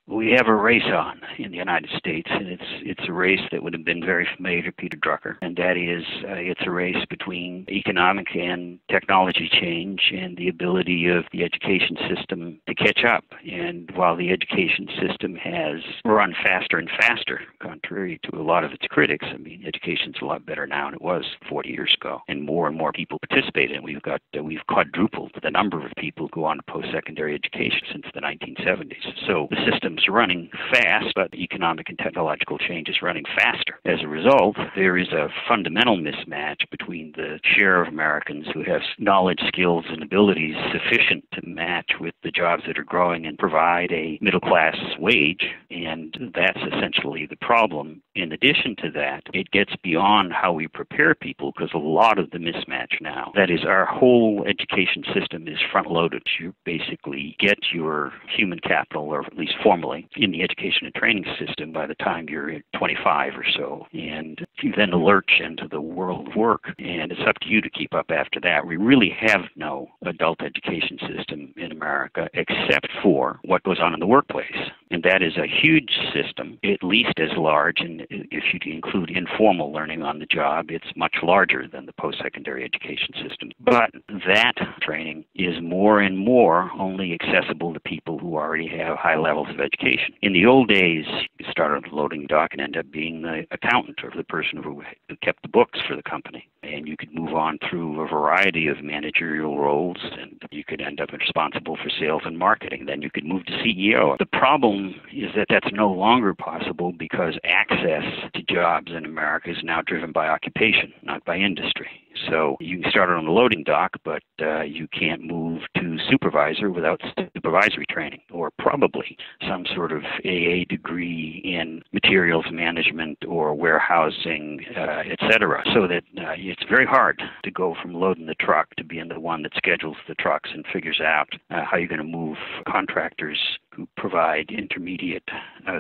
We have a race on in the United States, and it's a race that would have been very familiar to Peter Drucker, and that is it's a race between economic and technology change and the ability of the education system to catch up. And while the education system has run faster and faster, contrary to a lot of its critics, I mean, education's a lot better now than it was 40 years ago, and more people participate in it. We've quadrupled the number of people who go on to post-secondary education since the 1970s. So the system's running fast, but economic and technological change is running faster. As a result, there is a fundamental mismatch between the share of Americans who have knowledge, skills, and abilities sufficient to match with the jobs that are growing and provide a middle-class wage, and that's essentially the problem. In addition to that, it gets beyond how we prepare people, because a lot of the mismatch now, that is, our whole education system is front-loaded. You basically get your human capital, or at least formally, in the education and training system by the time you're 25 or so. And you then lurch into the world of work, and it's up to you to keep up after that. We really have no adult education system in America except for what goes on in the workplace. And that is a huge system, at least as large, and if you include informal learning on the job, it's much larger than the post-secondary education system. But that training is more and more only accessible to people who already have high levels of education. In the old days, you start on the loading dock and end up being the accountant or the person who kept the books for the company. And you could move on through a variety of managerial roles, and you could end up responsible for sales and marketing. Then you could move to CEO. The problem is that that's no longer possible because access to jobs in America is now driven by occupation, not by industry. So you can start on the loading dock, but you can't move to supervisor without supervisory training, or probably some sort of AA degree in materials management or warehousing, etc. So that it's very hard to go from loading the truck to being the one that schedules the trucks and figures out how you're going to move contractors who provide intermediate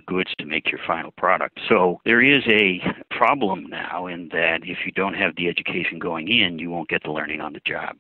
goods to make your final product. So there is a problem now in that if you don't have the education going in, you won't get the learning on the job.